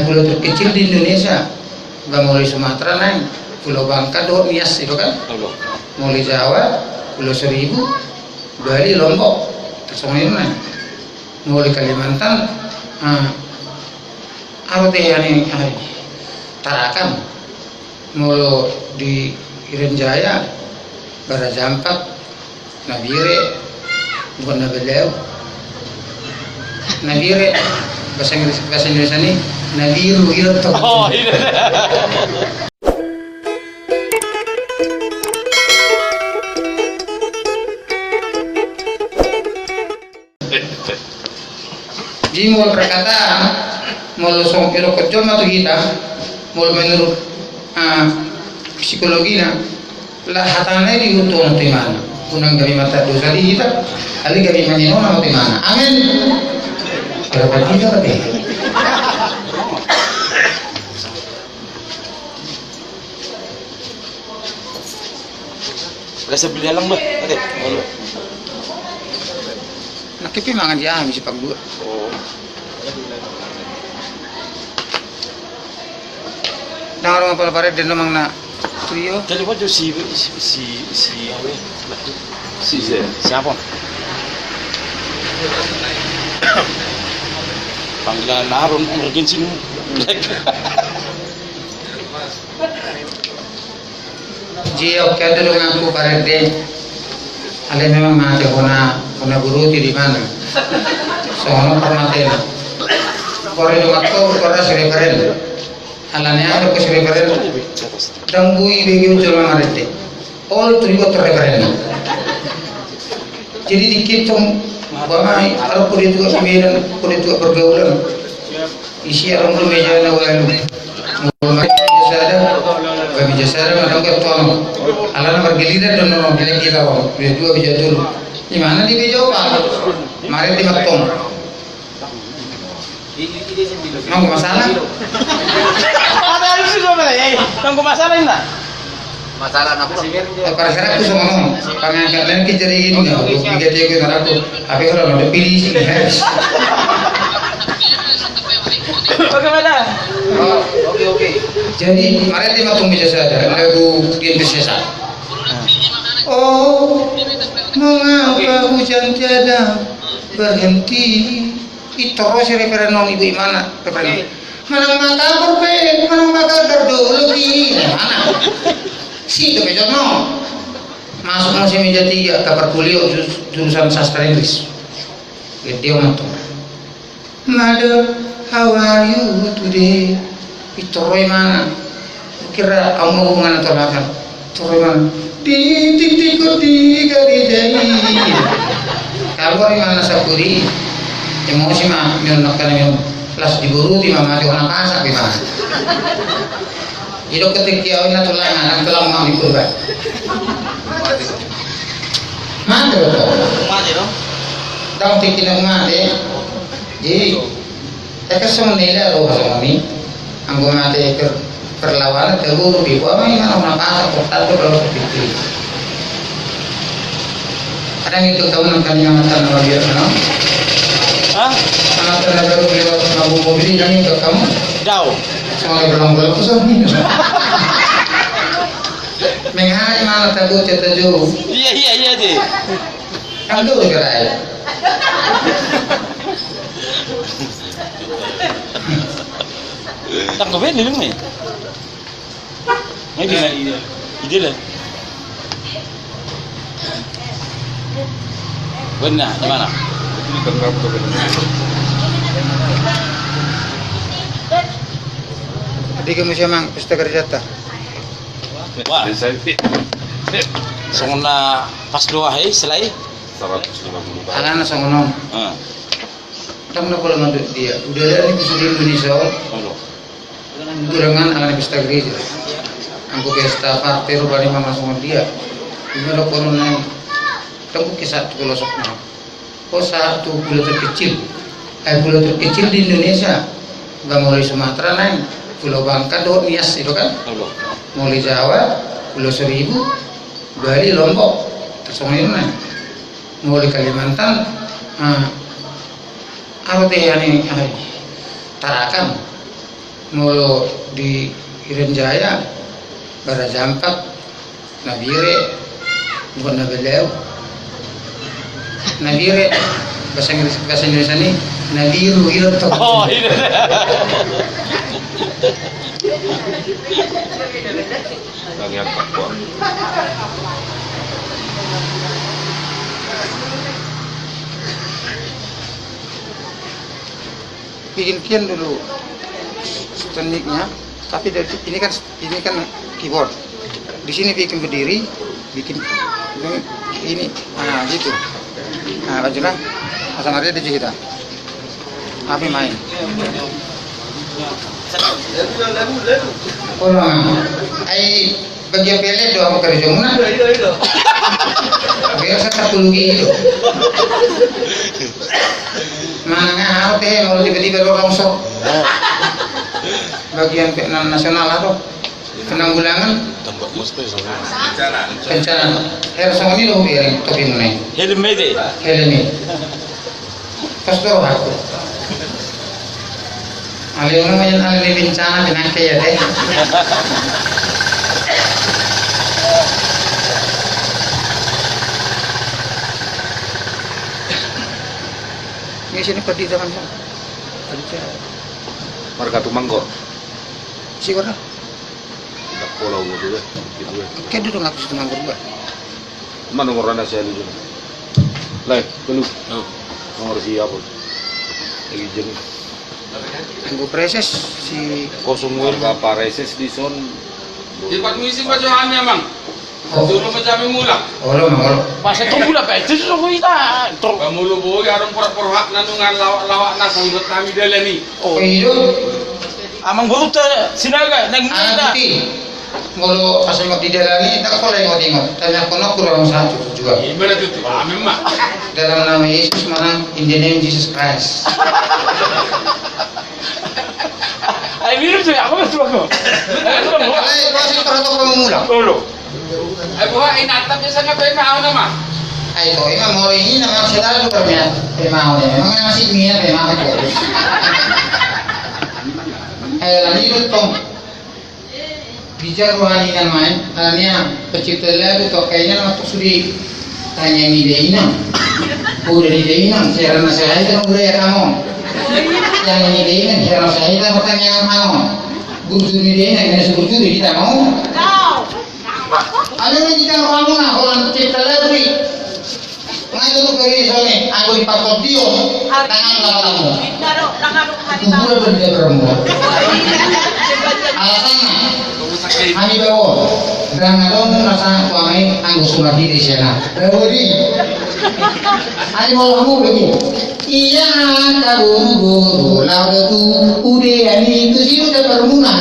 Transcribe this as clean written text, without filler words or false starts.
pulau terkecil di Indonesia, nggak mulai Sumatera naik, Pulau Bangka, Nias itu kan, mulai Jawa, Pulau Seribu, Bali, Lombok, semua itu naik, mulai Kalimantan, apa teh yang Tarakan, mulai di Irian Jaya, Barajampak, Nabire, bukan Nabeleu, Nabire, bahasa Inggris ini Nabiru itu. Oh iya. Jadi mau perkataan, mau song kiro kerja atau kita, mau menurut psikologinya, lah hatanya diutuh nanti mana, unang kami mata dosa di kita, kali kami menyenong nanti mana, amin. Kalau kita berarti. Rasa beli lang ba? Ate, ano? Nakipimangan dia habis pag dua. Oh. Nang orang pala pared din namang na tuyo. Jadi po si apa? Siapa? Panggilan naron emergency mo. Jio kaya dulu ngaku pared din. Ale memang mati kona guru di mana. Soalnya permatena. Kore do waktu kora sore pared. Alane ada ke sore pared. Dambui begi ucul marete. All trigo terreferensi. Jadi dikit bamai kalau puri juga pemikiran puri juga pergaulan isi orang meja na walu mulai kami jasara madam ke tuan alana bergiliran dan orang bilang kita orang dua bija dulu di mana di bija apa mari di maktong nggak masalah Ada harus sih mana ya? Nggak masalah enggak? Masalah apa? Para serak tu semua, pangangkat lain kita jadi ini nggak, kita jadi orang tu, tapi orang ada pilih sih harus. Bagaimana? Oh, oke. Jadi mari kita tunggu saja, lagu dia biasa. Oh, mengapa hujan tiada berhenti? Itu terus referensi ibu mana? Manang maka berpe, manang maka terduluki, mana? Si itu besok no masuk musim meja 3 kabar kuliah jurusan sastra Inggris dia ngomong Mother, how are you today? Itu Roy mana? Kira kamu hubungan atau apa? Itu Roy mana? Titik di jari kalau Roy mana sapuri emosi mah nyonokkan yang kelas diburu di mama di orang pasak di mana hidup ketika awalnya tulangan, tulang mau dikurban. Mati betul. Mati dong. Tahu tikin aku mati. Jadi, saya semua nilai loh sama ini. Anggo mati ke perlawanan terburu di bawah ini mana orang pasang portal itu kalau seperti. Kadang itu tahu nanti yang mata nama dia mana? Hah? Anak saya baru beli mobil ini untuk kamu. Jauh. Soalnya belang-belang tuh sama ini. Menghari mana takut cerita jauh. Iya deh. Kan dulu gerai. Tak kau ni nih. Ini ide lah. Benar, di mana? Di kamu siapa pesta kerja tak? Wah, songna pas dua hari selai. 150. Anak songonom. Kamu nak boleh mandut dia. Udah ada ni bisa di Indonesia. Gurangan anak pesta gereja. Aku pesta partai rupanya mama songon dia. Ini ada corona. Kamu kisah tu kalau sokna. Kau satu pulau terkecil. Pulau terkecil di Indonesia. Nggak mulai Sumatera naik. Pulau Bangka, Nias itu kan, mulai Jawa, Pulau Seribu, Bali, Lombok, semua itu naik, mulai Kalimantan, apa teh yang Tarakan, mulu di Irian Jaya Baraja 4 Nabire bukan Nabeleu Nabire bahasa Indonesia nih Nabiru itu Oh, ini. Lagi angkat kuat. bikin kian dulu tekniknya tapi dari ini kan keyboard di sini bikin berdiri bikin ini nah gitu nah bajulah asal ada di kita tapi main orang ai bagian pele doang kerja mana biar saya tertulugi itu mana harus kalau tiba-tiba lo longsor bagian nasional atau penanggulangan Tambah muspel sama. bencana harus sama ini loh biar topi mana Helmet deh. helmi pastor aku alih namanya alih bencana benangke ya deh ini sini pergi jangan bang kerja Marga Tumanggo. sih korang Tak pulau gitu deh. Gitu deh. kayak dulu ngaku setengah berubah Mana nomor anda saya dulu. Lai, dulu. Nomor siapa? Lagi jenis. tunggu preses si 01 Bapak Reses di son. Di misi baju kami bang. Dulu macam mula. olo mangolo Masa tunggu lah, Pak. Itu sudah kita. Pemulu boy arong perhak nanungan lawak na sanggut kami dalani. Oh, hidup amang baru sinaga nang anak kita. putih mulu pas nengok di dalam ini tak boleh nengok tanya kono kurang satu juga Ibarat itu kami mah. dalam nama Yesus mana in the name Jesus Christ Ay, minum tuh, aku betul aku. alay pasti perhatian kamu mulang Dulu. Ay buha inatap niya sa ngapay maaw naman. ay ko ima mo ini nama saudara juga punya mau deh memang ngasih minyak memang itu lagi itu tong bicara rohani kan main tanya pencipta lagu atau kayaknya waktu sudah tanya ni dia inang udah ni dia inang saya rasa saya kan udah ya kamu yang ni dia inang saya rasa saya kan pertanyaan kamu guru ni dia inang kena sebut juri kita mau ada yang kita kamu nah orang pencipta lagu ni ngaji tu kiri soalnya aku dipatok dia tangan lalu kumpul berdua bermula alasannya Ani bawa, dan ngadon rasa suami anggo sumati di sana. Beri, ani mau kamu begini. Iya, kabur guru, lalu tu udah ani itu sih udah bermuna.